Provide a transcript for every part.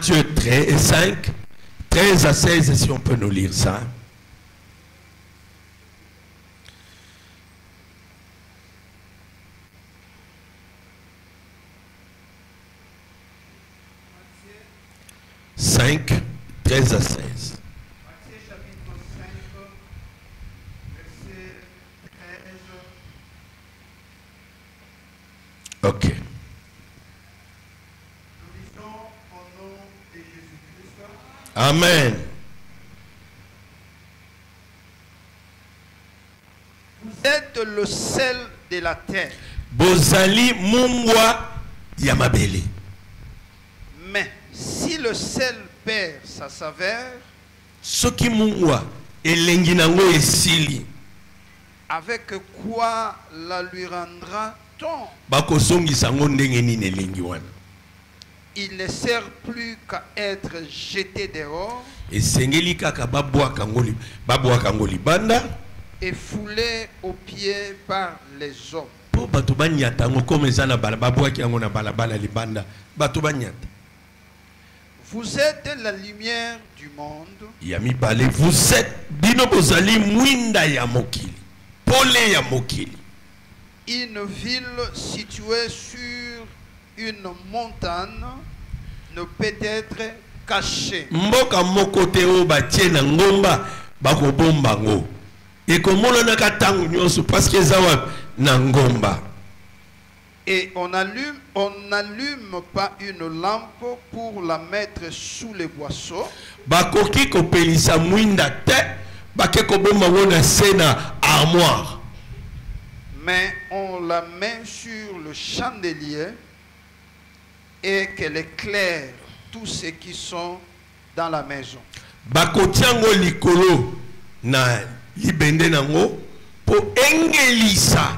Matthieu 13 et 5, 13 à 16, si on peut nous lire ça. « 5, 13 à 16. » Matthieu chapitre 5, verset 13. Ok. Nous lisons au nom de Jésus-Christ. Amen. Vous êtes le sel de la terre. Bozali mungwa yamabeli. Mais si le sel perd sa saveur, Soki mungwa elengi nango esili. avec quoi la lui rendra-t-on? Bakosongisa ngo ndenge nini elengi wana. Il ne sert plus qu'à être jeté dehors Esengeli kaka babwaka ngo libanda et foulé aux pieds par les hommes. po bato banyata ngo comme eza na bala babwaki yango na balabala libanda bato banyata. Vous êtes la lumière du monde. Ya mibale, vous êtes bino bozali mwinda ya mokili, pole ya mokili. Une ville située sur une montagne ne peut être cachée. Mboka mokote o batie na ngomba bakobomba ngo. Ekomona na katangu nyonso parce que zawa na ngomba. Et on n'allume pas une lampe pour la mettre sous les boisseaux, Bakoki kopelisa mwinda te, bake kobomba ngo na sena armoire. mais on la met sur le chandelier et qu'elle éclaire tous ceux qui sont dans la maison. Bakotiango likolo na libende nango po engelisa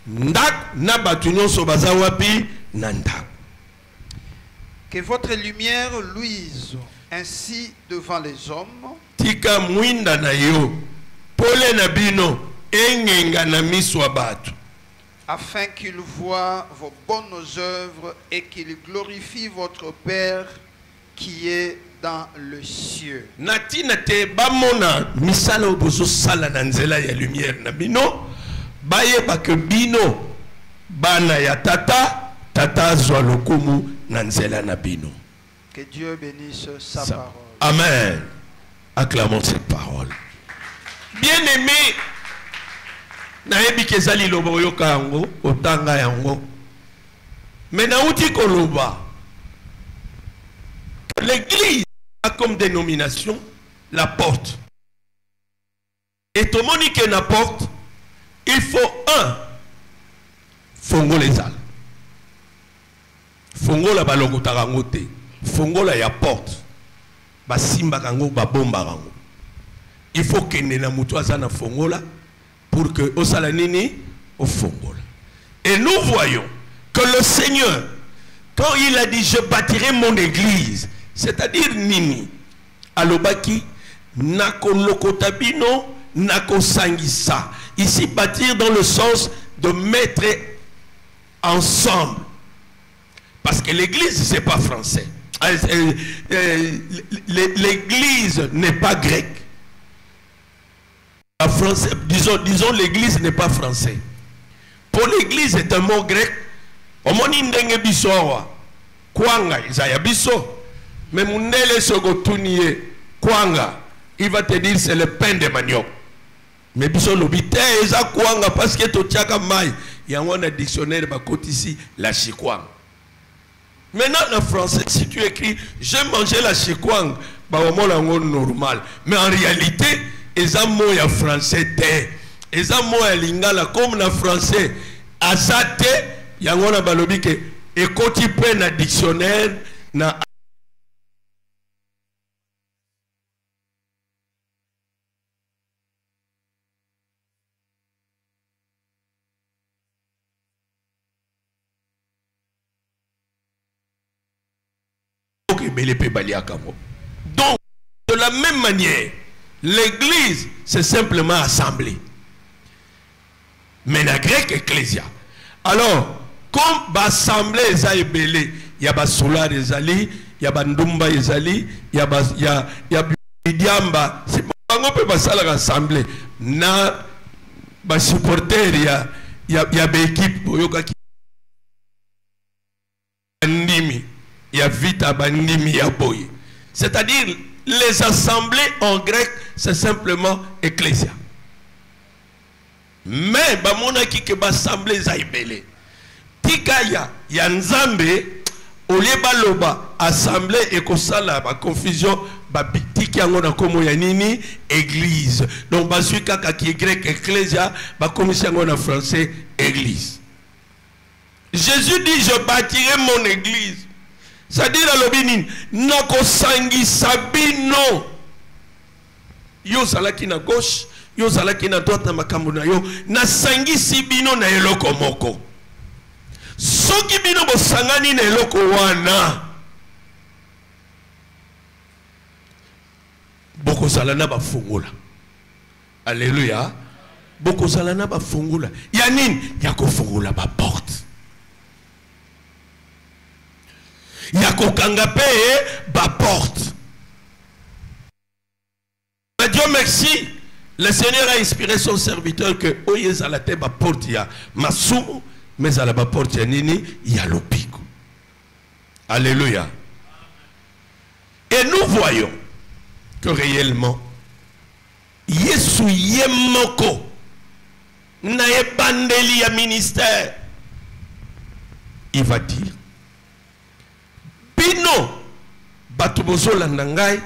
ndak na batu nyonso baza wapi na ndako. Que votre lumière luise ainsi devant les hommes, Tika mwinda na yo pole na bino engenga na miswa batu, afin qu'ils voient vos bonnes œuvres et qu'ils glorifient votre Père qui est dans le ciel. natina te bamona misala obozo sala na nzela ya lumière na bino, bayeba ke bino bana ya tata, tata azwa lokumu na nzela na bino. Que Dieu bénisse sa parole. Amen. Acclamons cette parole. Bien-aimé, nayebi kezali loba oyoka yango, otanga yango. Mais nauti koloba, l'église a comme dénomination la porte. Et tout le monde qui est la porte, il faut fongo les ales. Fongo la balongo tarangote. Fongo la ya porte. Basimba kango babomba kango. Il faut que na mutu azana fongo la pour que osala nini au fongo la. Et nous voyons que le Seigneur, quand il a dit je bâtirai mon église, c'est-à-dire nini alobaki nako lokotabino nako sangisa. Ici bâtir dans le sens de mettre ensemble. Parce que l'église c'est pas français. L'église n'est pas grecque. La français, disons l'église n'est pas français. Pour l'église c'est un mot grec. Omoni ndenge biso wa kwanga izaya biso. Mais mundele sogotunie kwanga, il va te dire c'est le pain de manioc. Mais biso lobite eza kwanga parce que to tiaka mai. Yango na dictionnaire ba côté ici la chikwanga. Maintenant en français si tu écris j'ai mangé la chikwang, ba omo normal. Mais en réalité eza mot ya français te. Eza mot ya lingala comme na français azate yango na balobi ke ekoti pe na dictionnaire na donc, de la même manière, l'église, c'est simplement assemblée. Mais la grec ecclésia. Alors, comme l'assemblée est belé, il y a solar ezali, ya bandumba ezali ya bidiamba c'est bango pe basala rassemblée na ba supporter ya ba équipe boyoka ki bandimi ya vita bandimi ya boy, c'est-à-dire les assemblées en grec c'est simplement ecclésia. Mais bamona ki ke ba assemblée za ibele tikaya ya nzambe oleba loba assemblée ekosala ba confusion ba bitiki yango na komo ya nini église, donc bazui kaka ki grec ecclésia ba komisi yango na français église. Jésus dit je bâtirai mon église, c'est-à-dire alobi nini nakosangisa bino yo zalaki na gauche yo zalaki na droite na makambo na yo nasangisi bino na eloko moko. Soki bino bosangani na eloko wana bokozala na bafungula. Alléluia. Bokozala na bafungula ya nini ya kofungula ba porte ya kokanga pe ba porte. Mais Dieu merci, le Seigneur a inspiré son serviteur que oyez à la tête ba porte ya masumu mais à la porte ya nini ya lopiko. Alléluia. Et nous voyons que réellement Yesu yemoko na ebandeli ya ministère, il va dire bino bato bozolanda ngai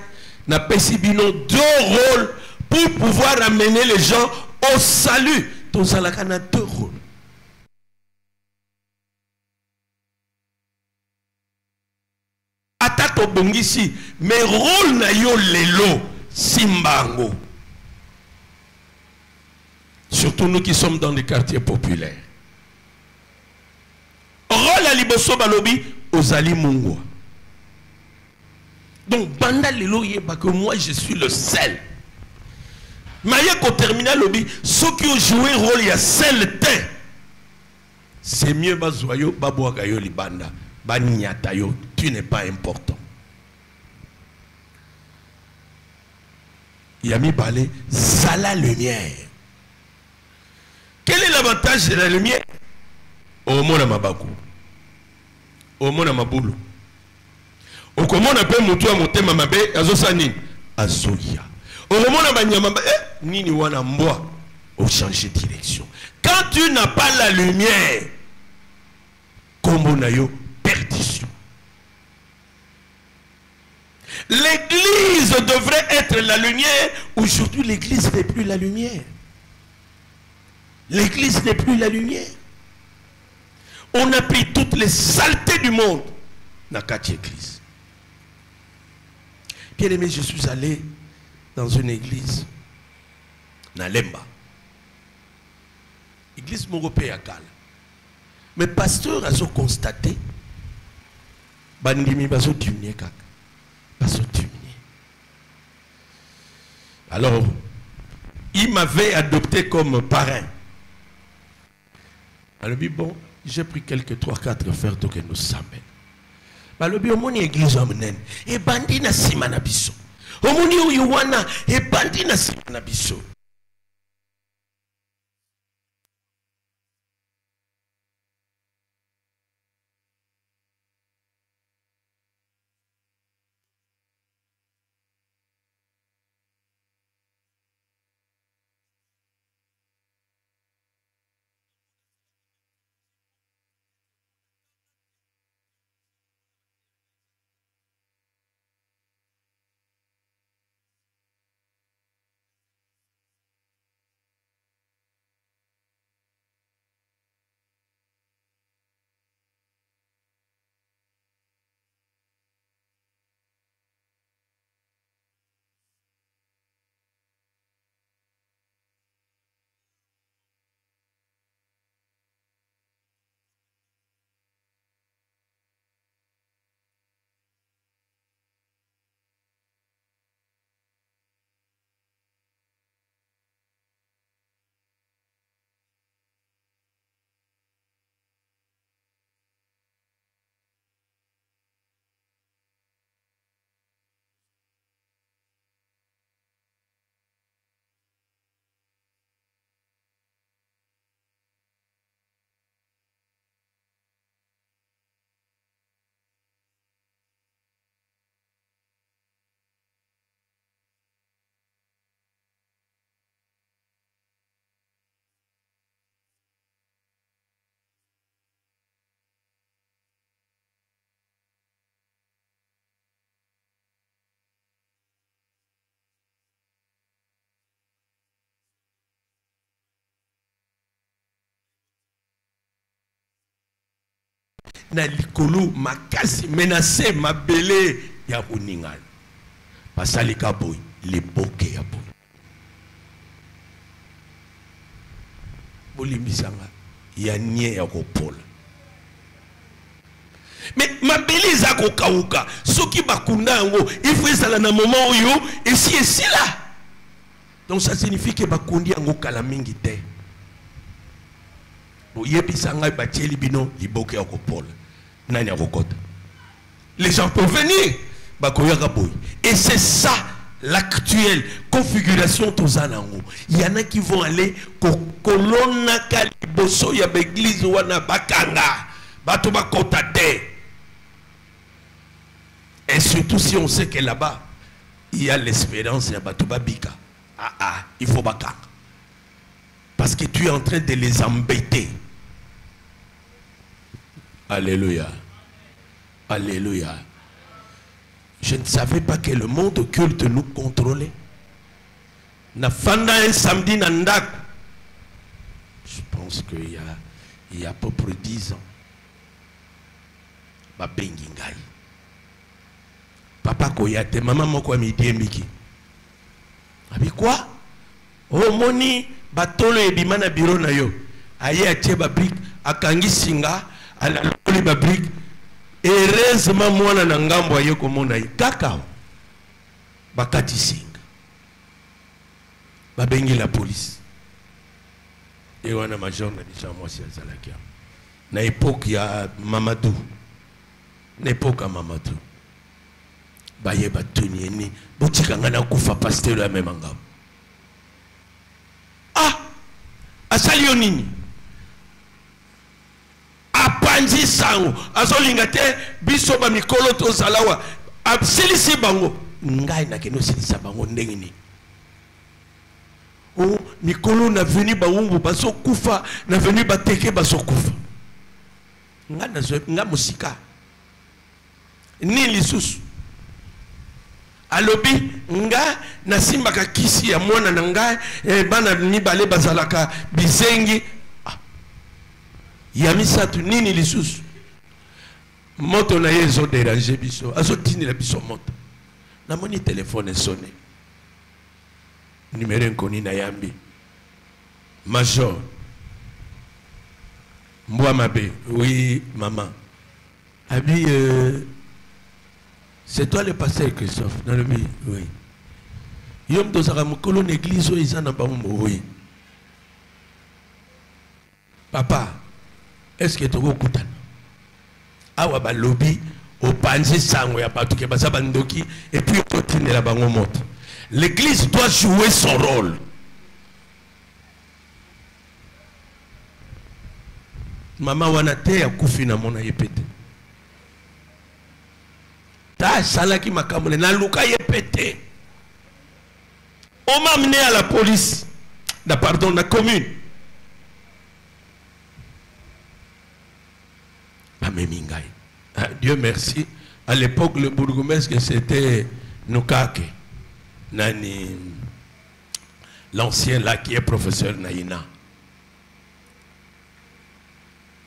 na pesi bino deux rôles pour pouvoir amener les gens au salut. Tozalaka na deux rôles. Atato bongisi mais rôle na yo lelo simbango. Surtout nous qui sommes dans les quartiers populaires. Rôle à liboso balobi ozali mungo. Donc banda lelo yeba que moi je suis le seul. Maye ko terminal lobby ceux qui ont joué rôle ya seul te. C'est mieux bazoyo babouaka yo libanda banyata yo, tu n'es pas important. Yami balé zala lumière. Quel est l'avantage de la lumière? Au monde mabaku. Au monde maboulou. Au comment on appelle moutou monter mamabe azosani azoya. Au moment où nini wana mboa au changer de direction. Quand tu n'as pas la lumière, comme na yo perdition. L'église devrait être la lumière. Aujourd'hui, l'église n'est plus la lumière. L'église n'est plus la lumière. On a pris toutes les saletés du monde dans la église. Bien aimé, je suis allé dans une église, dans Lemba. Église européenne. Mais pasteur a constaté, bandimi baso diminuer kaka. Baso diminuer. Alors, il m'avait adopté comme parrain. Alors, bon, j'ai pris quelques 3-4 frères que nous sommes. Alors, mon église amène et bandi na simana biso. Omoni uyuwana et bandi na simana biso. na likolo makasi menacé mabele ya kuningana pasali ka boy le boke ya boy bolimbisanga ya nie ya kopola mais mabele za kokauka soki bakunda yango il faut ezala na moment oyo esi là donc ça signifie que bakundi yango kala mingi te bo yebisanga batieli bino liboke ya kopola nani ya kokota les gens peuvent venir bakoyaka boy et c'est ça l'actuelle configuration tozanango. Il y en a qui vont aller kolona kaliboso ya l'église wana bakanga bato bakota te. Et surtout si on sait que là-bas il y a l'espérance ya bato babika. Il faut bakanga. Parce que tu es en train de les embêter. Alléluia. Alléluia. Je ne savais pas que le monde culte nous contrôlait. Nafanda un samedi nandak. Je pense qu'il y a à peu près 10 ans. Babengingai. Papa koyate, maman moko midi mbiki. Abi quoi? Oh moni batolo ebimana biro na yo. Aye atie babrik akangi singa ala loli babrik. Heureusement mwana na ngambo aye komona kakao bakati singa babengi la police et wana major na bisa mwasi azalakia na époque ya Mamadou na époque ya Mamadou baye batuni ni botika ngana kufa pasteur ya même ngam asali yo nini apanzi sango azolinga te biso ba mikolo to salawa absilisi bango ngai na keno silisa bango ndenge ni o mikolo na venu ba umbu baso kufa na venu ba teke baso kufa nga musika ni lisusu alobi nga na simba ka kisi ya mwana na ngai bana mibale bazalaka bizengi Yamisatu nini lisusu moto na yezo déranger biso azo tinila biso moto na moni téléphone sonné numéro nkoni na yambi major Mbwa Mabe. Oui maman abi c'est toi le pasteur Christophe dans le vie. Oui yom to saka mukolo l'église o izana ba mbo. Oui papa est-ce que tu as écouté? Awa ba lobby au panzi sango ya batu ke basa bandoki et puis continue la bango moto. L'église doit jouer son rôle. Maman wana te ya kufi na mona yepete. Ta salaki makamole na luka yepete. On m'a amené à la police. Pardon, la commune. Dieu merci. À l'époque, le bourgmestre, c'était Nukake. Nani, l'ancien là qui est professeur Naïna.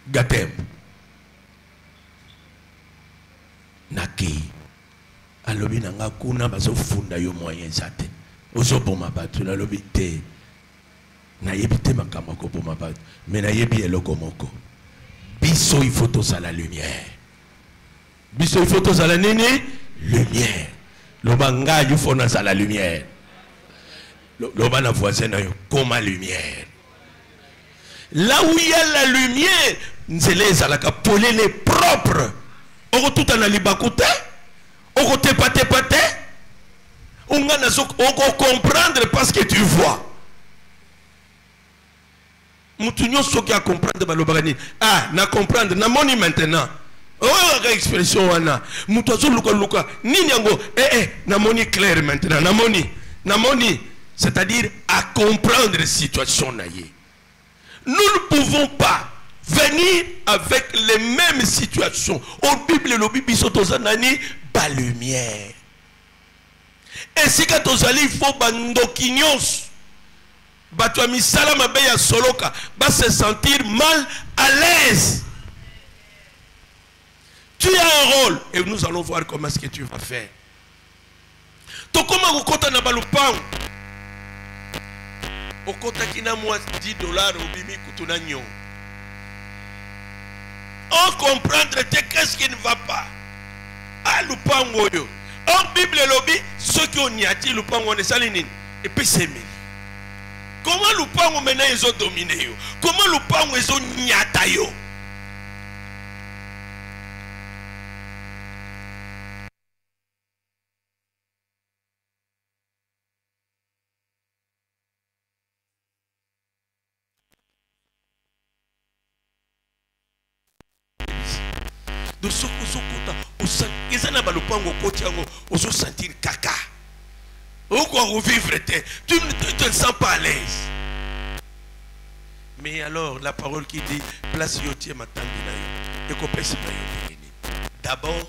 Gatem. Naki. Alobi nanga kuna bazo funda yo moyen zate. Ozo boma batu la lobi te. Na yebite makamoko boma batu. Mais na yebi eloko moko. Biso il faut tous à la lumière. Biso il faut tous à la nini lumière. Lobanga il faut à la lumière. Lobana voisin comme la lumière. Là où il y a la lumière, nzele zalaka polé les propres. Oko tout en alibakote, oko te pate. On a oko comprendre parce que tu vois. Moutounyo soki a comprendre balobani. Na comprendre na moni maintenant. Oh expression wana. Moutozo luka nini yango na moni clair maintenant na moni c'est-à-dire à comprendre la situation naïe. Nous ne pouvons pas venir avec les mêmes situations. Au Bible le Bible sotozanani ba lumière. Et si quand il faut bandokinyos Batouami Salama Beya Soloka va se sentir mal à l'aise. Tu as un rôle. Et nous allons voir comment est-ce que tu vas faire. To comment vous comptez na balupang? Au compte qui n'a moins $10 au bimi kutuna nyon. On comprendre qu'est-ce qui ne va pas. Ah lupango yo. En Bible lobby, ceux qui ont niati lupango ne salinine. Et puis c'est mille. Comment lupango maintenant ils ont dominé yo? Comment lupango ils ont niata yo? De ce que vous sentir caca. Vous vivre, tu ne te sens pas à l'aise. Mais alors, la parole qui dit, place yotie matambinayo, et kopesi mayo. D'abord,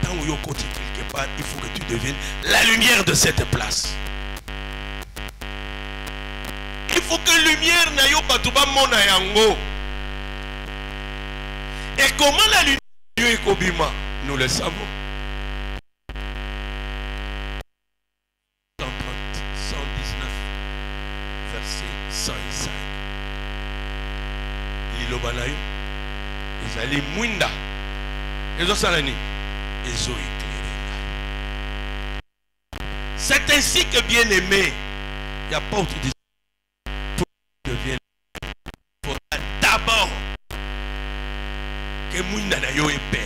tant où yo côté quelque part, il faut que tu deviennes la lumière de cette place. Il faut que lumière na yo batuba mona yango. Et comment la lumière nous le savons. 119, verset 105. L'ilobanayo, ils allaient mouinda. Ils ont salani. Ils ont éclairé. C'est ainsi que bien aimé, il n'y a pas autre pour devenir. Il faudra d'abord que mouinda na yo est belle.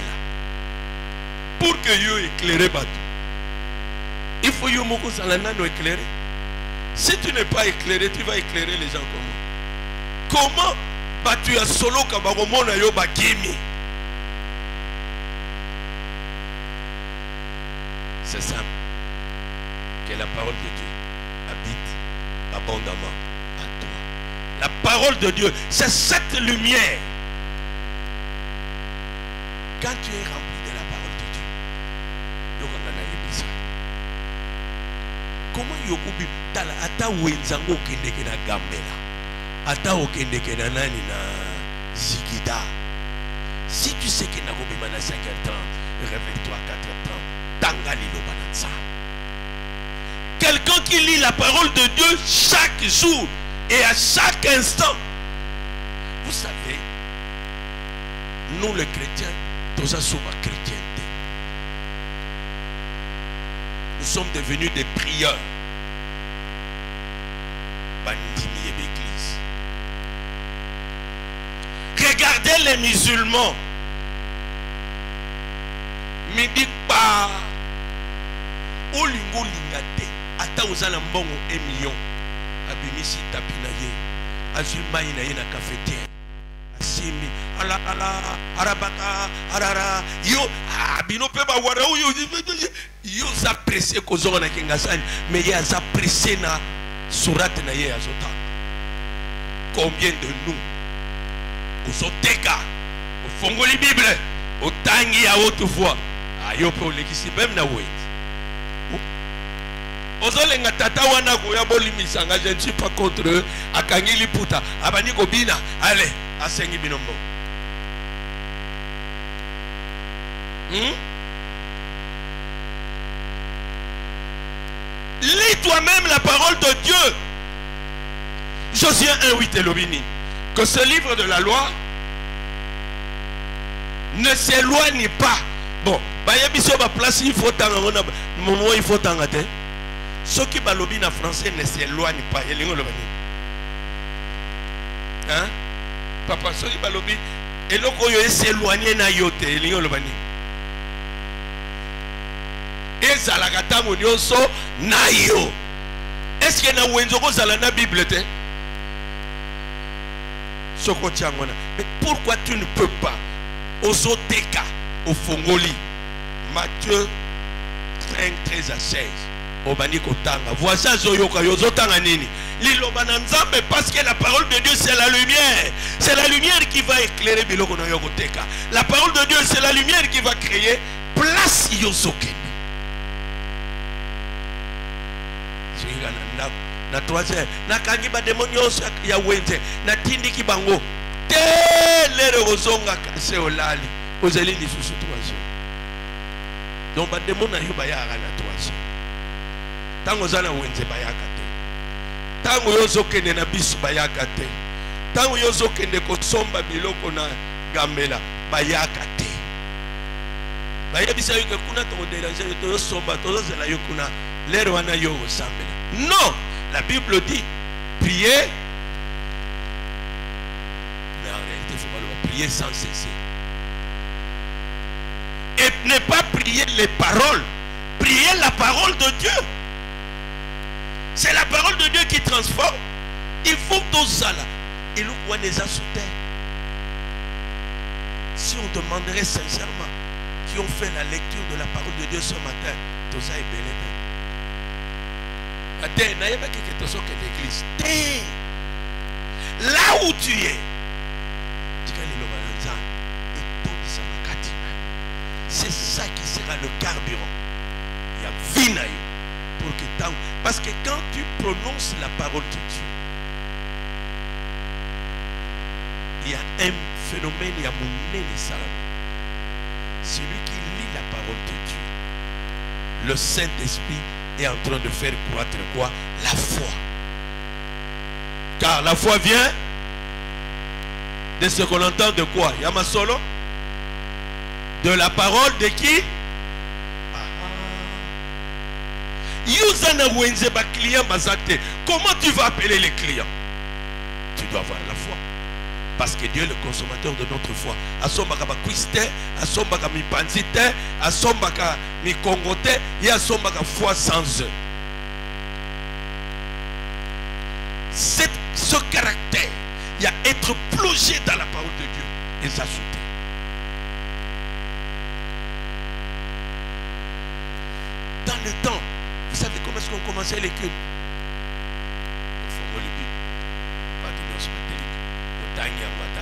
Pour que yo éclairé bateau. Il faut yo moko salana no éclairer. Si tu n'es pas éclairé, tu vas éclairer les gens comment? Comment? Bah tu as solo kabaromo na yo bakimi. C'est simple. Que la parole de Dieu habite abondamment à toi. La parole de Dieu, c'est cette lumière. Quand tu es rempli de la parole de Dieu, comment yokubi tala ata wenzango kendeke na gambela ata okendeke na nani na zigida. Si tu sais que nakobima na 50 ans, réveille-toi à 4 ans, tangali lobananza. Quelqu'un qui lit la parole de Dieu chaque jour et à chaque instant. Vous savez, nous les chrétiens, tous à sauver chrétienté. Nous sommes devenus des prieurs. Bandimi et l'église. Regardez les musulmans. Me dit pas. Olingo lingate. Ata ozala mbongo 1 million. Abimisi tapina ye. Azulma ina ye na cafetière. Asimi ala arabaka arara yo abino pe ba wara yo za pressé kozonga na kingasani mais ya za pressé na sourate na ye azota. Combien de nous ozoteka ofongoli Bible otangi ya autrefois ayo pe olekisi même na wait ozolenga tata wana koya bolimisanga. Je ne suis pas contre eux. Akangi liputa abani kobina allez asengi binombo. Lis toi-même la parole de Dieu. Josué 1:8 et Lobini. Que ce livre de la loi ne s'éloigne pas. Bon, bayabiso ba place il faut tanga moment il faut tanga te. Ceux qui balobine en français ne s'éloignent pas. Hein? Papa, ceux qui balobine et le koyo s'éloigner na yote. Et zalagata monyoso na yo. Est-ce que na wenzoko zalana Bible te? Mais pourquoi tu ne peux pas? Osoteka au Fongoli. Matthieu 5, 13 à 16. Obani kotanga. Voici Zoyoka Yozotanga Nini. Lilobana Nzambe, parce que la parole de Dieu c'est la lumière. C'est la lumière qui va éclairer Biloko no Yokoteka. La parole de Dieu c'est la lumière qui va créer place Yozoke. Na troisième, na kangi ba demonios ya wenze, na tindi kibango. Telere ozonga kase olali. Aux allez les sous 3 ans. Donc, bah, des gens qui ont 3 ans. Tant que vous avez un bayakate. Tant que vous avez un bis bayakate. Tant que vous avez un kosomba biloko na gambela bayakate. Bayabisa yoke kuna to déranger to somba to zela yokuna lero wana yo sambela. Non, la Bible dit prier. Mais en réalité, il faut pas prier sans cesser. Et ne pas prier les paroles. Prier la parole de Dieu. C'est la parole de Dieu qui transforme. Il faut que tout ça là. Et nous, on les a sous terre. Si on demanderait sincèrement qui ont fait la lecture de la parole de Dieu ce matin, tout ça est belé. Là où tu es, c'est ça qui sera le carburant. Il y a vinaï pour que tant. Parce que quand tu prononces la parole de Dieu, il y a un phénomène, il y a mon nez les salades. Celui qui lit la parole de Dieu, le Saint-Esprit est en train de faire croître quoi? La foi. Car la foi vient de ce qu'on entend de quoi? Yama solo? De la parole de qui? Comment tu vas appeler les clients? Tu dois avoir la foi. Parce que Dieu est le consommateur de notre foi. Asombaka ba kwiste, asombaka mi panzite, asombaka mi kongote, et asombaka foi sans eux. Ce caractère, il y a être plongé dans la parole de Dieu et s'ajouter. Dans le temps, vous savez comment est-ce qu'on commençait les cultes?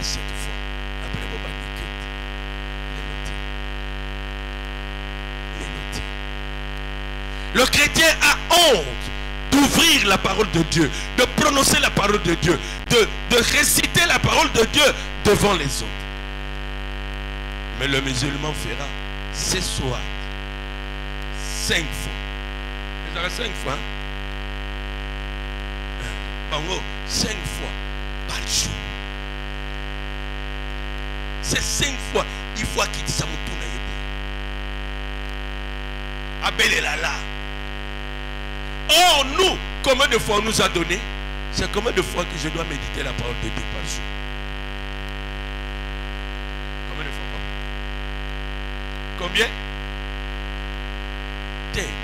Cette fois, après le chrétien a honte d'ouvrir la parole de Dieu, de prononcer la parole de Dieu, de réciter la parole de Dieu devant les autres. Mais le musulman fera ce soir 5 fois. Il aura 5 fois. Bango, 5 fois par jour. C'est 5 fois. Il faut quitter sa moutouna. Abel là. Oh, nous, combien de fois on nous a donné? C'est combien de fois que je dois méditer la parole de Dieu par jour? Combien de fois? Combien?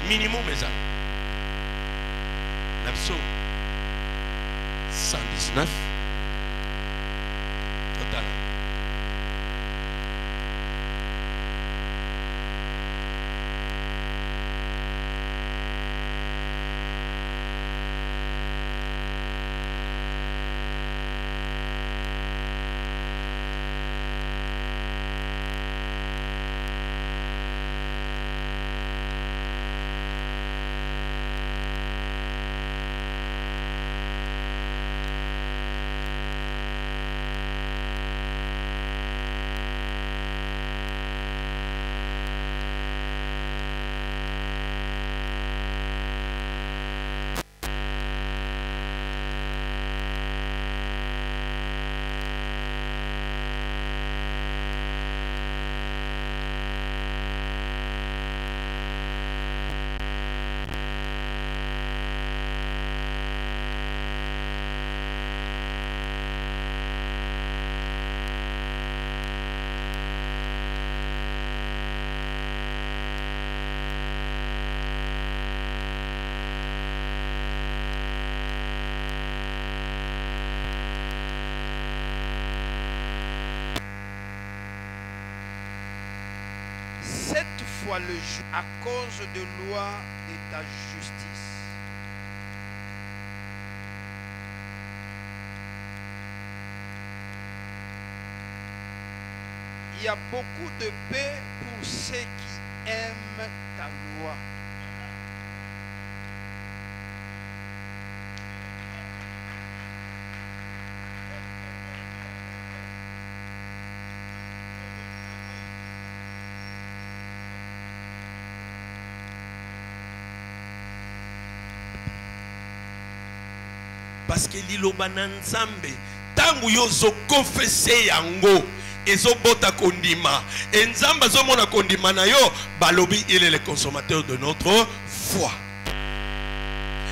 Minimum, mes amis. L'absolu 119 total. fois le jour à cause de loi de ta justice. Il y a beaucoup de paix pour ceux qui aiment ta loi. parce que liloba na nzambe tangu yo zo confesser yango ezo bota kondima et nzamba zo mona kondima na yo balobi il est le consommateur de notre foi.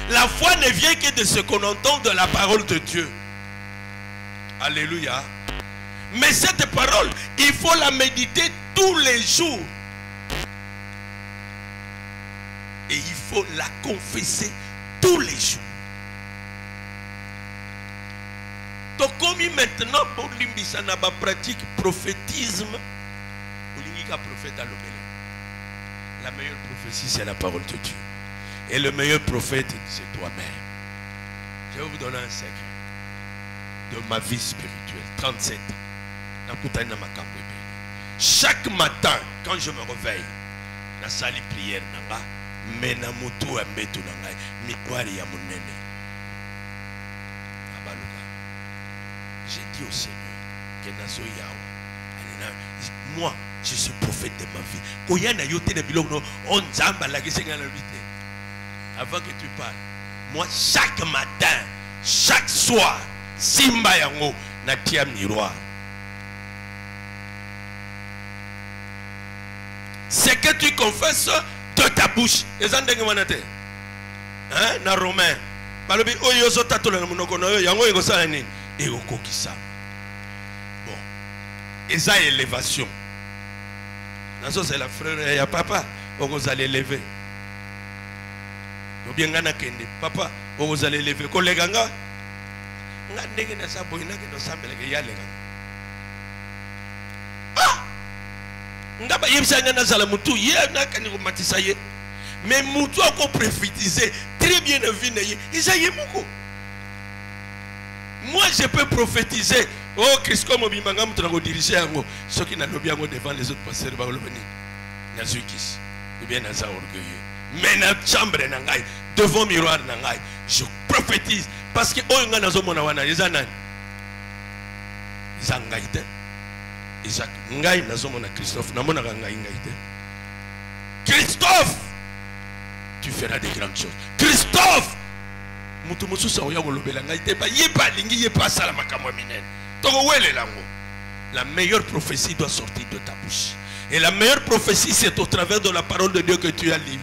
La foi ne vient que de ce qu'on entend de la parole de Dieu. Alléluia. Mais cette parole, il faut la méditer tous les jours. Et il faut la confesser tous les jours. Donc comme maintenant, pour l'imbissana ba pratique prophétisme, l'ingika prophète à l'obélé. La meilleure prophétie, c'est la parole de Dieu. Et le meilleur prophète, c'est toi-même. Je vais vous donner un secret de ma vie spirituelle. 37 ans. Chaque matin, quand je me réveille, na sali prière nanga, mena mutu ambetu nanga, mikwari ya munene. Abaluka. J'ai dit au Seigneur que nazo yawa. Moi, je suis prophète de ma vie. Koyana yote de biloko on zamba la kisenga na vite. Avant que tu parles, moi chaque matin, chaque soir, simba yango na tia miroir. C'est que tu confesses de ta bouche. Les andeng manate. Hein, na Romain. Balobi oyo zo tatola na monoko na yo yango ego sala nini? Ego kokisa. Bon. Eza élévation. Nazo c'est la frère ya papa, on vous allez lever. Ou bien ngana kende papa vous allez lever collègue nga nga ndenge na sa boyina ke no sambela ke yale nga ah nga ba yebisa nga na sala mutu ye na kani ko matisa ye mais mutu ko prophétiser très bien na vie na ye isaye muko. Moi je peux prophétiser oh Christ comme bimanga mutu na ko diriger yango soki na lobi yango devant les autres pasteurs ba lobani na zukis ou bien na za orgueilleux. Mais dans la chambre, devant le miroir, je prophétise. Parce que oh, nga nazo mona wana izana. Izangaite. Isaac ngai nazo mona Christophe na mona ngai ngaite. Christophe, tu feras des grandes choses. Christophe, mutu mususa oya kolobela ngaite ba yeba lingi yeba sala makamwa minene. Toko wele lango. La meilleure prophétie doit sortir de ta bouche. Et la meilleure prophétie c'est au travers de la parole de Dieu que tu as lu.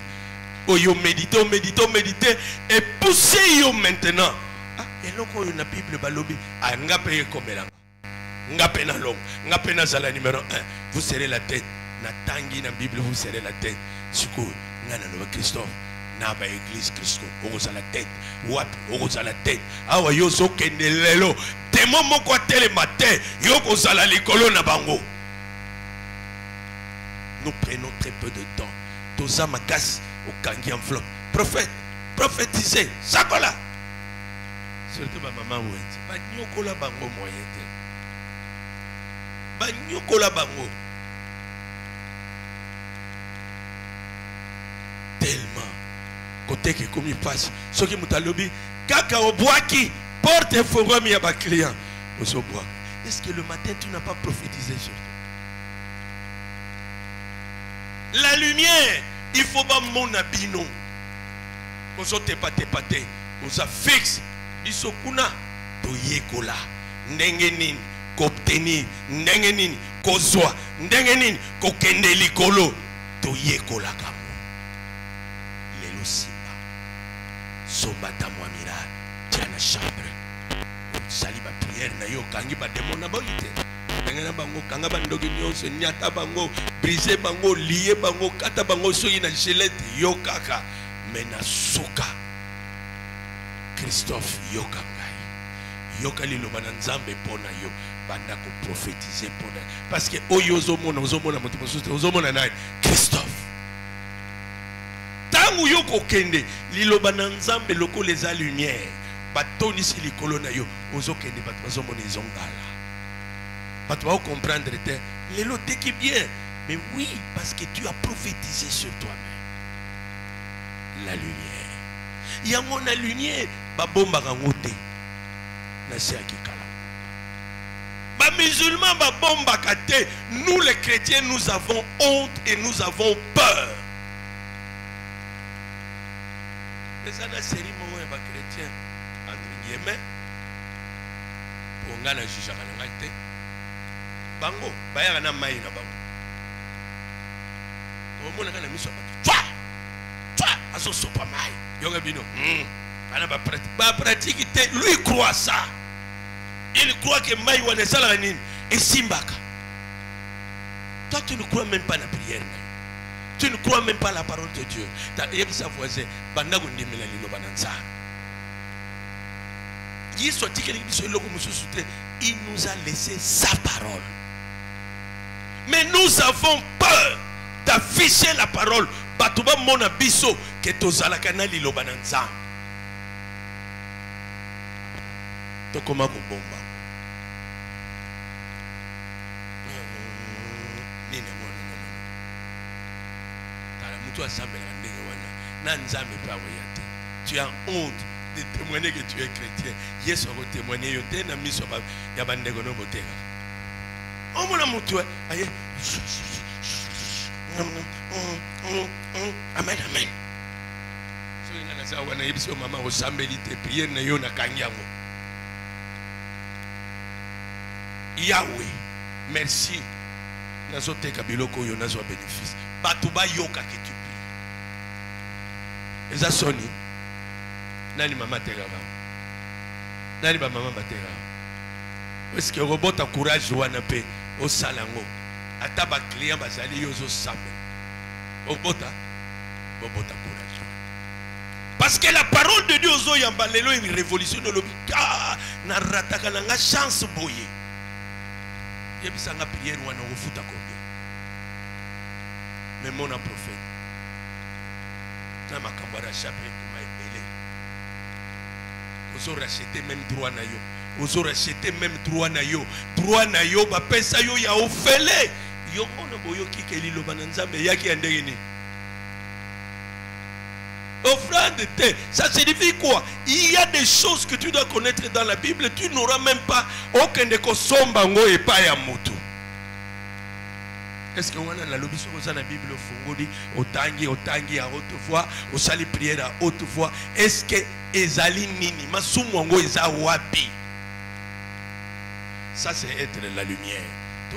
Oh, yo méditer, méditer, méditer et poussez yo maintenant. Ah, et là quand on a Bible balobi, ah nga paye comme là. Nga pena long, nga pena sala numéro 1. Vous serez la tête. Na tangi na Bible vous serez la tête. Suko nga na no Christophe. Na ba église Christo, on sa la tête. Wat, on sa la tête. Ah wa yo so kende lelo. Demo moko tele matin, yo ko sala likolo na bango. Nous prenons très peu de temps. Toza makas au kangi en flot. Prophète, prophétisez. Sakola. Surtout ma maman ouette. Ba nyokola bango moyete. Ba nyokola bango. Tellement. Côté que comme il passe. Ce qui m'a lobby. Kaka au bois qui porte forum ya ba client. Au bois. Est-ce que le matin tu n'as pas prophétisé sur toi? La lumière, il faut pas mon abino. Qu'on soit tepate. On soit fixe. Bisokuna. Toyekola. Nengenin. Kopteni. Nengenin. Kozwa. Nengenin. Kokende likolo. Toyekola kamo. Lelo simba. Sombata mwamira. Tiana chambre. Sali ba prière na yo. Kangi ba demona boite. Ngana bango kanga bandoki nyonso nyata bango briser bango lier bango kata bango soki na gelette yo kaka mena suka Christophe yoka ngai yoka liloba na nzambe pona yo banda ko prophétiser pona parce que oyo ozomona moto mosusu ozomona naye Christophe tangu yo kokende liloba na nzambe loko les lumière batoni si likolo na yo ozokende bato bazomona ezongala. Tu vas comprendre, les lots qui bien. Mais oui, parce que tu as prophétisé sur toi-même. La lumière. Il y a mon lumière. Babomba gangote. Nasi akikala. Ba musulman babomba kate. Nous les chrétiens, nous avons honte et nous avons peur. Les ana série mo ba chrétien. yeme onga na jijaka na ngai te bango bayaka na mai na bango omonaka na miso bato twa azosopa mai yoka bino bana bapratique te. Lui il croit ça, il croit que mai wana esalaka nini esimbaka. Toi tu ne crois même pas la prière, tu ne crois même pas la parole de Dieu. Yebisa voisin banda ko ndimela liloba na nzambe. Il nous a laissé sa parole. Mais nous avons peur d'afficher la parole. Batuba mona biso ke tozala kana liloba na nzambe. To koma ko bomba. Nina ngona. Tala mutu asambela ndenge wana. Na nzambe pa wayate. Tu as honte de témoigner que tu es chrétien. Yesu va témoigner yo te na miso ba ya bandeko no boteka. Omona mutu aye. Amen, amen. So il a ça wana yebiso mama o sambeli te prière na yo na kanyango. Yahweh, merci. Nazo teka biloko yo nazo bénéfice. Batuba yoka ki tu pries. Eza soni. Nani mama teka ba. Nani ba mama bateka. Est-ce que robot a courage wana pe o salango. Ata ba client bazali yo zo sambe. Obota bobota courage. Parce que la parole de Dieu zo yambalelo une révolution de l'hôpital na rataka na nga chance boye. Yebisa nga prière wana ofuta combien. Mais mon prophète na makambara chapitre ma ebele. Ozo racheter même droit na yo. Ozo racheter même droit na yo. Droit na yo ba pesa yo ya ofele. Yo mona boyo kikeli lo bananzambe yaki andegeni. Offrande te, ça signifie quoi? Il y a des choses que tu dois connaître dans la Bible, tu n'auras même pas aucun de kosombango et pas ya mutu. Est-ce que on a la lobby sur la Bible fongoli otangi à haute voix, au sali prière à haute voix? Est-ce que ezali nini masumwango eza wapi? Ça c'est être la lumière. Et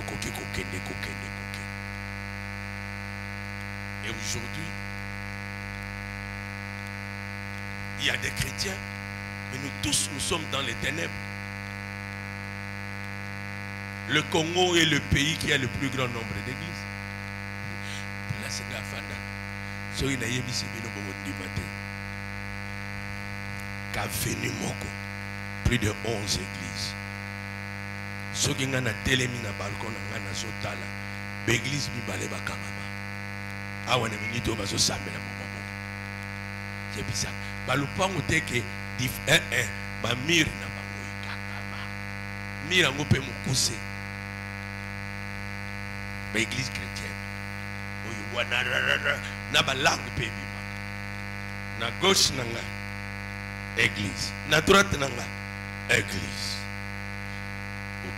aujourd'hui, il y a des chrétiens, mais nous tous, nous sommes dans les ténèbres. Le Congo est le pays qui a le plus grand nombre d'églises. Là, c'est la fada. Soy na yebisi bino bondi matin. Qu'a venu moko, plus de 11 églises. Ceux qui ont un télémi na balcon na zotala, l'église mi ba kamama. Awana minito bazo sambela momo. Yebisa balupango teke ba mir na bango ikakama. Mira ngope mukuse. Ba église chrétienne. Oyo wana na ba langue pe bima. Na gauche nanga église, na droite nanga église.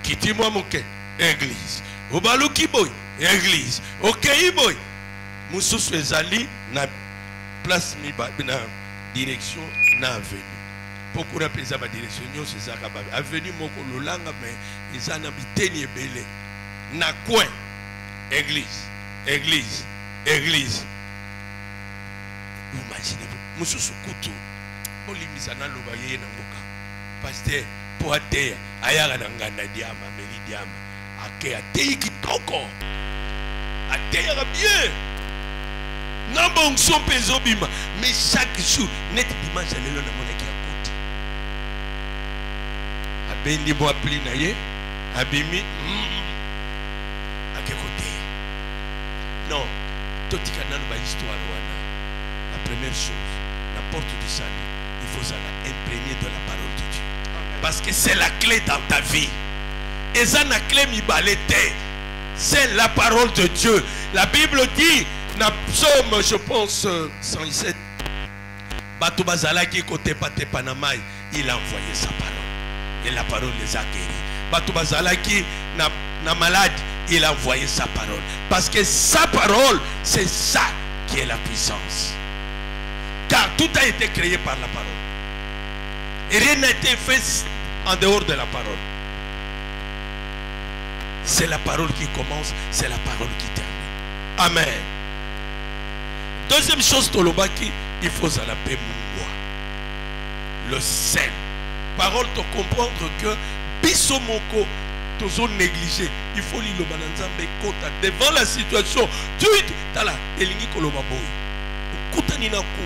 Kiti moi moke église. Obaluki boy église. Okei boy. Mususu ezali na place mi ba na direction na avenue. Pourquoi pesa ba direction nyonso ezaka ba avenue moko lolanga mais ezana biteni ebele. Na coin église. Imaginez-vous. Mususu kutu. Olimisa na loba yeye na mboka. Pasteur Poatea, ayara nangana diama, meli diama, ake atei kitoko, ateyara bien. Nambong son peso bima, mais chaque jour, net dimanche lelo na monaki ya côté. Abendi bo appli na ye, abimi, ake côté. Non, totika nanu ba histoire wana. La première chose, la porte du salut, il faut s'en imprégner de la parole de Dieu. Parce que c'est la clé dans ta vie. Et ça la clé c'est la parole de Dieu. La Bible dit, dans Psaume, je pense, 107, Batubazalaki côté Pate Panamai, il a envoyé sa parole. Et la parole les a guéris. Batubazalaki na malade, il a envoyé sa parole. Parce que sa parole, c'est ça qui est la puissance. Car tout a été créé par la parole. Et rien n'a été fait en dehors de la parole. C'est la parole qui commence, c'est la parole qui termine. Amen. Deuxième chose, Tolobaki, il faut à la paix moi. Le sel. Parole te comprendre que bisomoko toujours négligé. Il faut lire le bananzambe kota devant la situation. Tu tala elingi koloba boy. Kutani na ku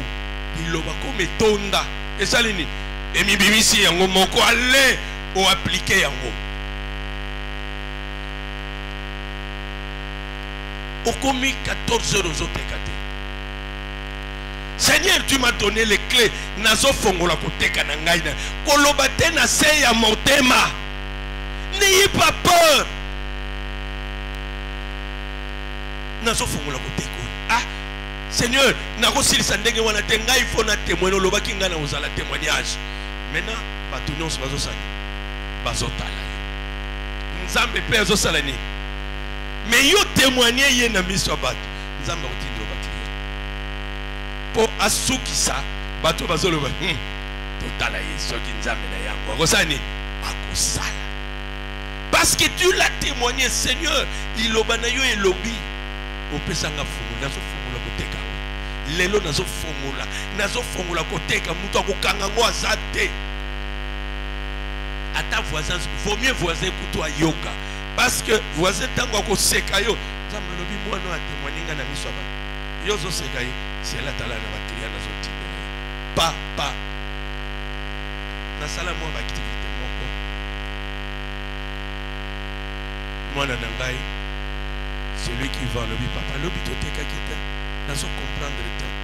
iloba ko metonda. Esalini emi bimisi yango moko aller ou appliquer yango. Okomi 14 heures aux autres kate. Seigneur, tu m'as donné les clés. Nazo fongola koteka na ngai na. Koloba te na se ya motema. N'ayez pas peur. Nazo fongola koteka. Ah, Seigneur, nako silisa ndenge wana te ngai faut na témoigner lobaki nga na ozala témoignage. Maintenant, bato nyonso bazo sala. Bazo tala. Nzambe pe azo sala ni. Mais yo témoigner ye na miso bato. Nzambe otindro bakli. Po asuki sa bato bazolo ba totala yeso ki nzambe na yango akosani akosala parce que tu l'as témoigné. Seigneur iloba na yo elobi opesanga fungu nazo fungula koteka lelo nazo fungula koteka mutu akokanga ngo azate ata voisin vaut mieux voisin kutu ayoka parce que voisin tango akoseka yo nzambe lobi mwana a témoigner nga na miso ba yo zo seka ye. Si elle a talent à la cliente, pas na sala moi activité moi nangai celui qui vend le papa le bitoteka kita nazo comprendre le temps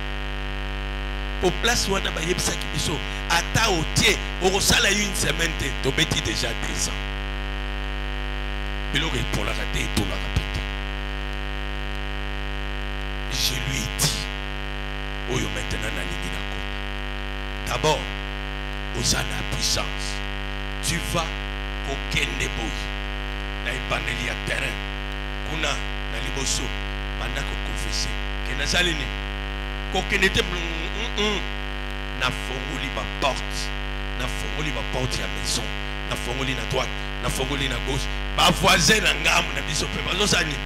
au place wana ba yebisa ki biso ata otie au sala une semaine to beti déjà 10 ans biloko pour la rater tout la répéter. Je lui ai dit oyo maintenant na lingi na kona. D'abord, aux la puissance. Tu vas au Kendeboy. Na ibaneli ya terrain. Kuna na liboso banda ko confesser. Kena salini. Ko kenete na fongoli ba porte. Na fongoli ba porte ya maison. Na fongoli na droite, na fongoli na gauche. Ba voisin na ngamu na biso pe bazo sani.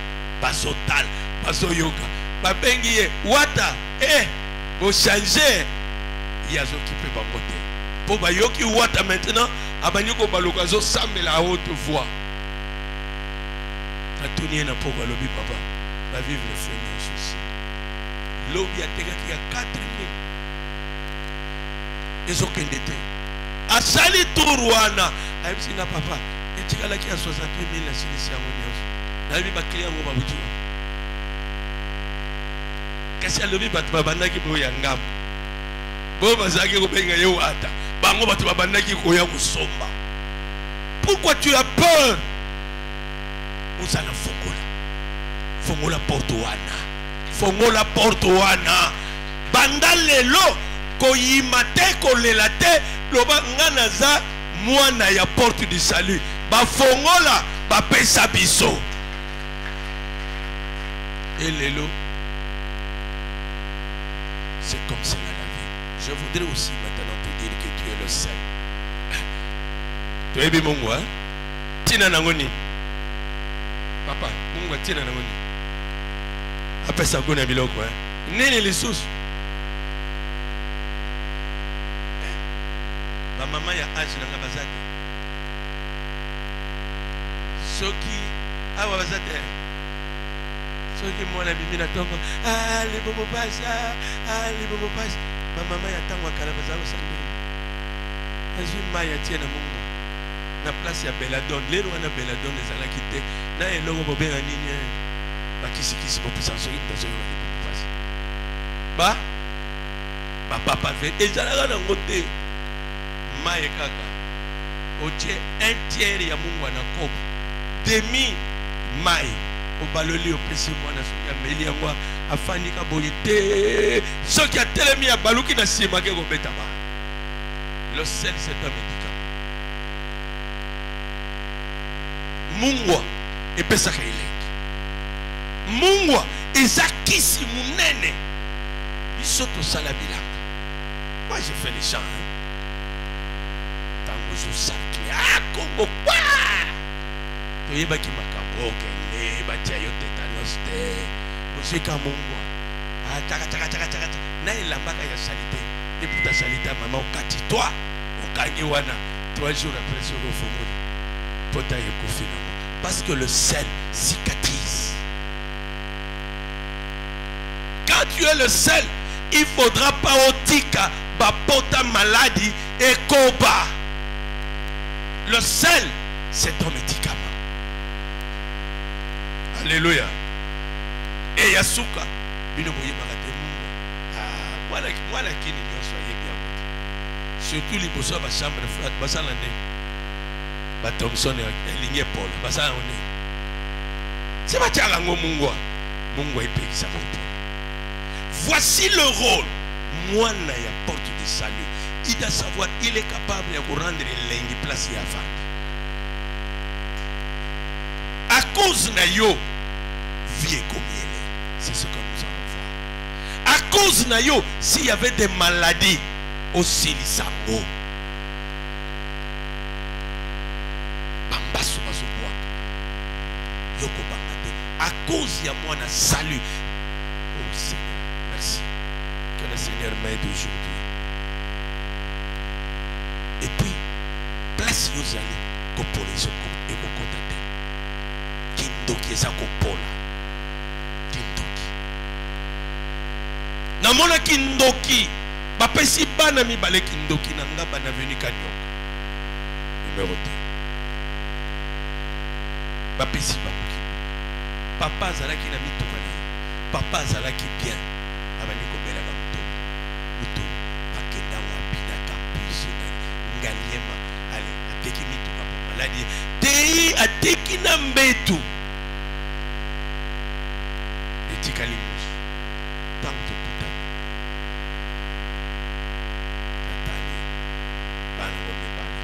Bazo tal, bazo yoga. Ba bengi ye wata vous changez, il y a ceux qui peuvent pas voter. Pour que vous voyez maintenant, Abanyoko Balokazo semble la haute voix. La tournée n'a pas lobby papa. Va vivre le Seigneur ceci. Lobby a tega qui a 4 000. Et ce qu'il était. A sali Tourouana. A eu singa papa. Et tu as qui a 68 000 la Cilicia Monios. N'a eu pas client au Baboutou. Kasi alobi batu babandaki boya ngam bo bazaki ko benga yo ata bango batu babandaki ko ya kusomba. Pourquoi tu as peur? Uzala fongola porte wana banda lelo ko yimate ko lelate loba ngana za mwana ya porte du salut ba fongola ba pesa biso et lelo. C'est comme cela la vie. Je voudrais aussi maintenant te dire que tu es le seul. Tu es bien mon gars. Tina nangoni. Papa, mon gars, tina nangoni. Après ça, on a mis le coin. Nene les sous. Ma maman y a âge dans la bazate. Ceux qui. Ah, ouais, bazate. Ceux qui m'ont mis la tombe, ah les bobos passent, les bobos passent. Ma maman y attend à Calabaza au samedi. Azui Maya tient à mon na place ya Belladone. Les lois na Belladone les ala quitté. Na et logo bobé en ligne. Ba qui se peut sans sourire dans ce ba papa fait. Et j'allais dans côté Maya kaka. Otie un tiers ya mungu na kopo. Demi Maya. Au baloli au précis moi na soki ameli yango afandi ka boyete soki atelemi ya baluki na sima ke ko betaba. Le sel c'est un médicament. Mungwa epesaka eleki. Mungwa ezakisi munene. Biso to sala bilanga. Moi j'ai fait les chants. sarclé. Ah, Congo, quoi? Tu es qui m'a cambré, les batailles au tétanos, monsieur Kamongwa. Ah, tchaka, n'a la maga ya salité. Et pour ta salité, maman, kati toi, au Kanyewana, 3 jours après sur le Fomoli. Pota Yekoufi. Parce que le sel cicatrise. Quand tu es le sel, il ne faudra pas au tika, bapota maladie et koba. Le sel, c'est ton médicament. Alléluia. Et Yasuka, une moye marate mungo. Moi la qui n'y soyez bien. Surtout les bossons de la chambre de flat, basa l'année. Ba Thompson et ligné Paul, basa on est. C'est ma tiara mungo. Mungo est payé ça. Voici le rôle. Moi, il y a porte de salut. Il doit savoir, il est capable de rendre les places avant. À cause de yo, vie comme il est. C'est ce que nous allons voir. À cause de yo, s'il y avait des maladies, aussi les sango. Bambasso baso bois. Yoko bangate. À cause de moi, na salut. Oh Seigneur. Merci. Que le Seigneur m'aide aujourd'hui. Et puis, place nos amis, Kopole Soko et Kokotate. Kindoki et Sakopola. Kindoki. Namona Kindoki. Bapesi bana mi bale Kindoki nanga bana venu Kanyok. Numéro 2. Bapesi bakoki. Papa Zalaki na mitokane. Papa Zalaki bien. Abaniko bela gamto muto pakenda wapina campus ngaliema ale ateki mitu kwa maladi tei ateki na mbetu etikali musu tanto puta natali bana ngombe bana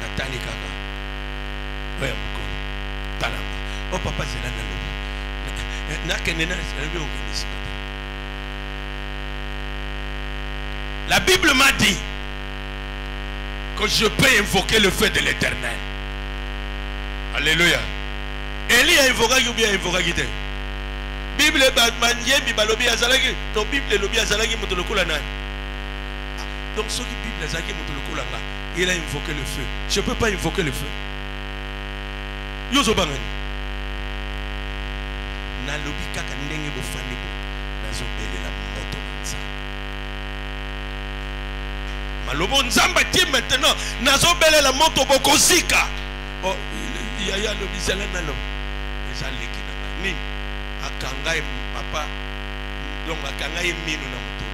natali kaka oya mkono talama o papa zela na lobi la Bible m'a dit que je peux invoquer le feu de l'Éternel. Alléluia. Élie a invoqué ou bien invoqué. Bible mi balobi azalaki to Bible lobi azalaki motolokula na. Donc ce qui Bible azalaki motolokula nga, il a invoqué le feu. Je peux pas invoquer le feu. Yozo bangani. Na lobi kaka ndenge bo fani bo nazo belela moto manza. Malobo nzamba ti maintenant nazo belela moto bokozika. Oh il y a lobi zala nalo. Ezaleki na nini? Akanga papa donc akanga minu na moto.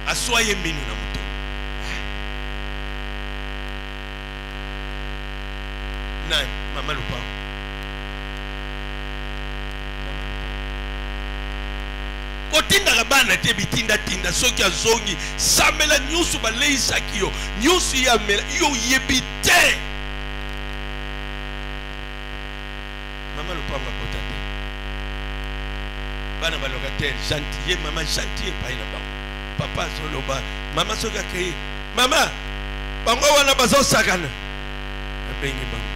Aswaye minu na moto. Nani mama lupa. Otinda bana te bitinda tinda soki azongi samela nyusu baleisa kiyo nyusu ya mela yo yebite mama lupanga potate bana balokatel gentil mama gentil pa ina ba papa soloba mama soki akei mama bango wana bazo sakana abengi bango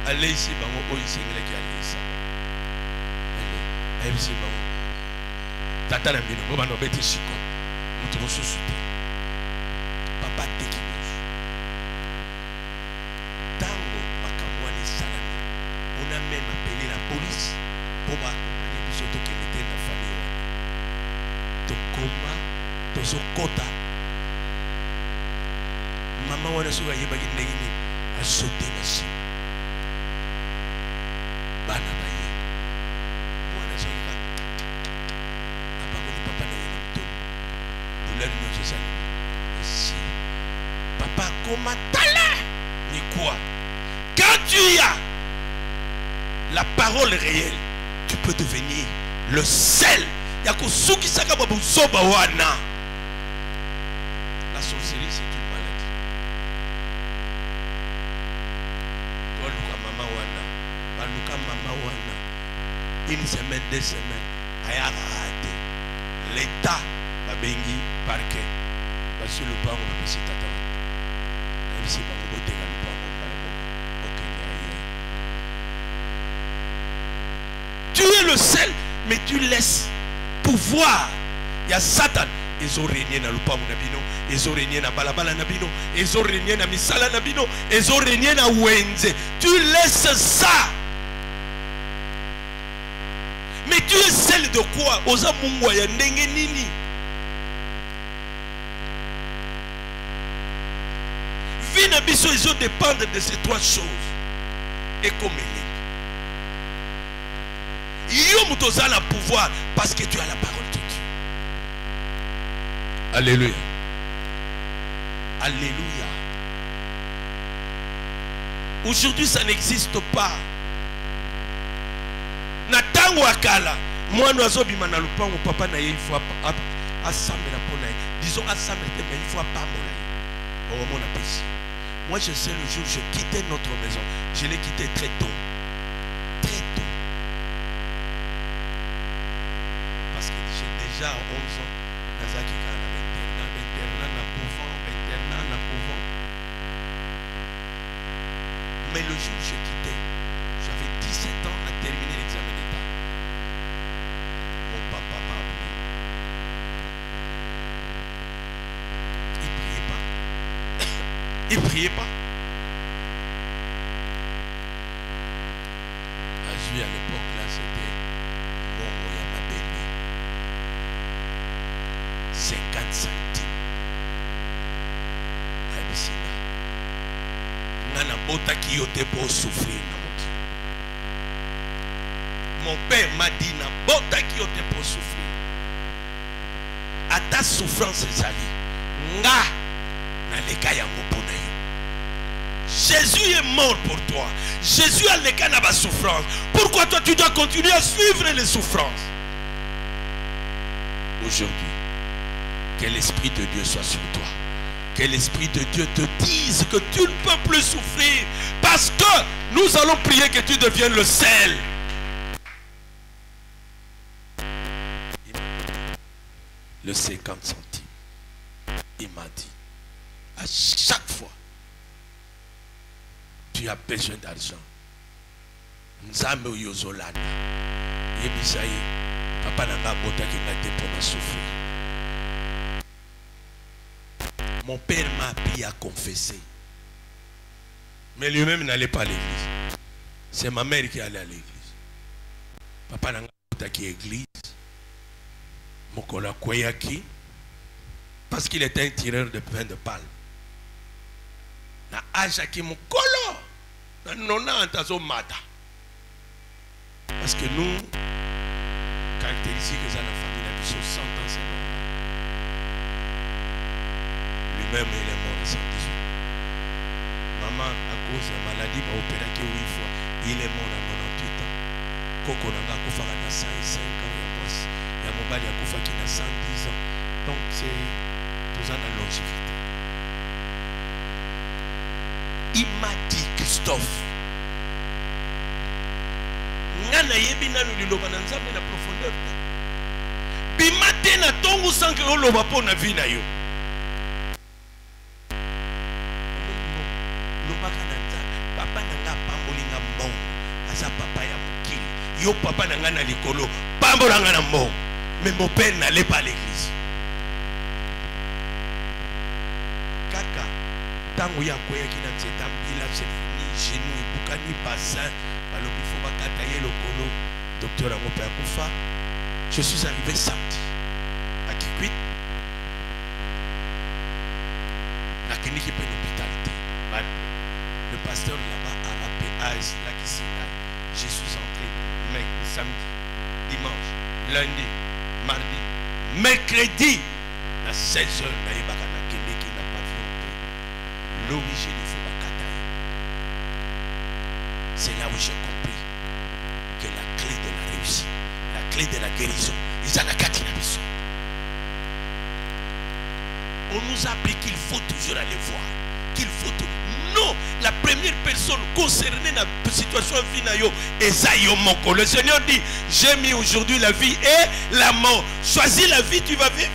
aleisi bango oyi singela ki aleisa ale ayebisi bango tata na bino boba no beti siko mutu mosusu te papa teki nyonso tango makambo wana esalami ona meme apele na polise mpo baakompanye biso tokende te na famille wana tokoma tozokota mama wana soki ayebaki ndenge nini azote na nsima bana baye mwana soki papa comment talent ni quoi quand tu as la parole réelle tu peux devenir le sel yako suki saka babu soba wana. La sorcellerie c'est une maladie. Baluka mama wana baluka mama wana une semaine 2 semaines aya raté l'état babengi parquet parce que le parent va passer tata Tu es le seul, mais tu laisses pouvoir. Il y a Satan. Ils ont régné dans le pamu nabino, ils ont régné dans balabala nabino, ils ont régné dans misala nabino, ils ont régné dans wenze. Tu laisses ça. Mais tu es celle de quoi? Oza mungwa ya ndenge nini? Vie na biso, ils ont dépendre de ces trois choses. Et comme Yo mutoza la pouvoir parce que tu as la parole de Dieu. Alléluia. Alléluia. Aujourd'hui, ça n'existe pas. Natango akala. Moi, nous avons dit que papa n'a il faut assembler la peau. Disons assembler, mais il faut pas mourir. Mon appétit. Moi, je sais le jour où je quittais notre maison. Je l'ai quitté très tôt. Très tôt. Parce que j'ai déjà 11 ans. Nazaki mais le jour où je quittais, j'avais 17 ans à terminer l'examen d'État. Mon papa m'a appelé. Il ne priait pas. Il ne priait pas. À l'époque, là, c'était mon moyen m'a béni. 50 centimes. Mon père m'a dit na bota qui yote pour souffrir. À ta souffrance ezali nga na leka ya mopona yo. Jésus est mort pour toi. Jésus a leka na ba souffrance. Pourquoi toi tu dois continuer à suivre les souffrances? Aujourd'hui, que l'Esprit de Dieu soit sur toi. Que l'Esprit de Dieu te dise que tu ne peux plus souffrir. Parce que nous allons prier que tu deviennes le sel. Le 50 centimes. Il m'a dit, à chaque fois, tu as besoin d'argent. Nzambe yozolana. Yebisaye, papa n'a bota qui m'a dit pour me souffrir. Mon père m'a appris à confesser. Mais lui-même n'allait pas à l'église. C'est ma mère qui allait à l'église. Papa n'a pas qui église. Mokola Kweyaki. Parce qu'il était un tireur de pain de palme. Na Ajaki Mokolo. Na nona antazo mata. Parce que nous, caractéristiques de la famille, la vie sur 100 ans, c'est normal. Lui-même, il est mort à 118. Maman, à cause de la maladie, m'a opéré 8 fois. Il est mort à 98 ans. Koko Nanga Kofa a 105 ans. Il y a Mobali Kofa qui a 110 ans. Donc, c'est tout ça dans la longévité. Il m'a dit, Christophe, Nana Yebina nous liloba na nzambe na profondeur. Bimate na tongo sanke oloba po na vie na yo. Papa nanga pambolinga mbongo asa papa ya mokili yo papa nanga na likolo pambolanga na mbongo mais mon père n'allait pas à l'église kaka tango ya koya ki na nzeta mbila c'est fini genou ebukani bassin balobi fo bakata ye lokolo docteur yango mpe akufa. Je suis arrivé samedi à Kikwit nakendiki mpe l'hôpitalité. Le pasteur là-bas a rappelé à je suis entré samedi, dimanche, lundi, mardi, mercredi, à 16h, qui n'a pas vu l'origine du Fobakataï. C'est là où j'ai compris que la clé de la réussite, la clé de la guérison, ils en ont. On nous a appris qu'il faut toujours aller voir. Qu'il faut tout. Non, la première personne concernée dans la situation finayo est Zayo Moko. Le Seigneur dit, j'ai mis aujourd'hui la vie et la mort. Choisis la vie, tu vas vivre.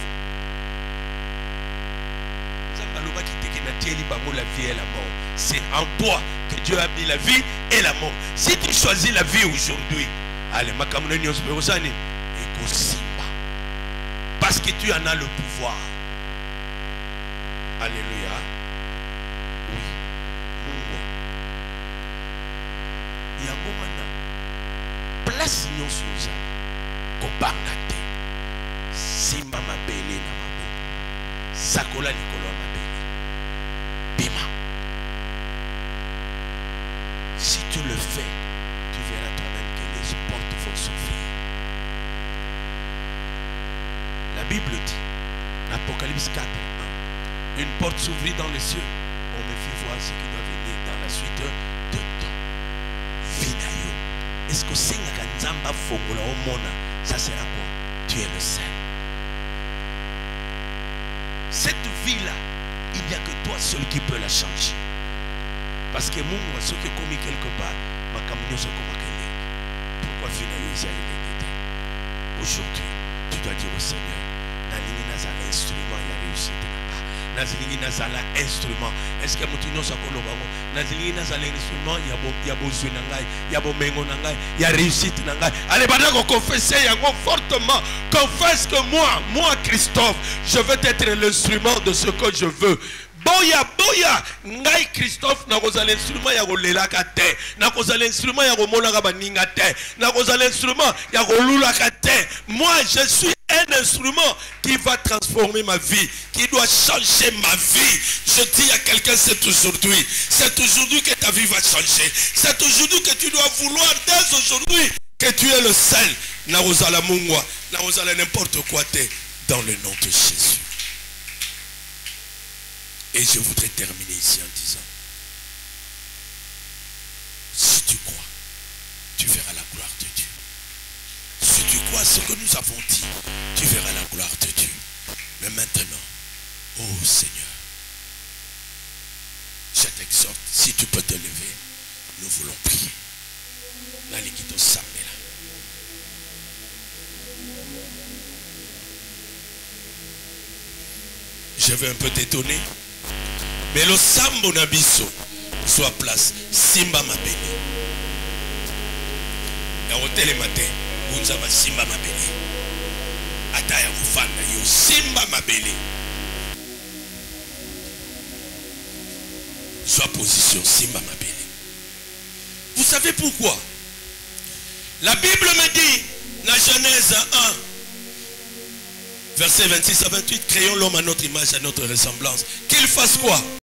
la vie et la mort. C'est en toi que Dieu a mis la vie et la mort. Si tu choisis la vie aujourd'hui, allez, parce que tu en as le pouvoir. Alléluia. Oui. Il y a un moment. Place nous sur ça. Kobangate. Simba mabele na mabo. Sakola likolo mabele. Bima. Si tu le fais, tu verras toi-même que les portes vont s'ouvrir. La Bible dit, Apocalypse 4, 1, une porte s'ouvrit dans les cieux. On me fit voir ce qui doit venir dans la suite de temps. Vinayo. Est-ce que c'est un Nzamba Fongola au Mona? Ça sera quoi? Tu es le seul. Cette vie-là, il n'y a que toi seul qui peux la changer. Parce que moi, ce qui est commis quelque part, ma caméra se commet. Pourquoi Vinayo Isaïe? Aujourd'hui, tu dois dire au Seigneur, Nalingi Nazala instrument, il y a réussite. Nalingi Nazala instrument. Est-ce que Moutinho Sakolo Bango? Nalingi Nazala instrument, il y a besoin d'angai, il y a Bomengo Nangai, il y a réussite Nangai. Allez, maintenant, confessez fortement. Confesse que moi, Christophe, je veux être l'instrument de ce que je veux. Boya, ngai Christophe, na koza l'instrument ya kolelaka te, na koza l'instrument ya komonaka baninga te, na koza l'instrument ya kolulaka te. Moi, je suis un instrument qui va transformer ma vie, qui doit changer ma vie. Je dis à quelqu'un, c'est aujourd'hui que ta vie va changer. C'est aujourd'hui que tu dois vouloir dès aujourd'hui que tu es le seul. Na koza la mungwa, na koza n'importe quoi te, dans le nom de Jésus. Et je voudrais terminer ici en disant, si tu crois, tu verras la gloire de Dieu. Si tu crois ce que nous avons dit, tu verras la gloire de Dieu. Mais maintenant, oh Seigneur, je t'exhorte, si tu peux te lever, nous voulons prier. Je vais un peu t'étonner. Mais le sambo nabiso soit place simba mabele. Ya hôtel matin, unza ba simba mabele. Ata ya kufanda yo simba mabele. Soit position simba mabele. Vous savez pourquoi? La Bible me dit, la Genèse 1, verset 26 à 28, créons l'homme à notre image, à notre ressemblance. Qu'il fasse quoi?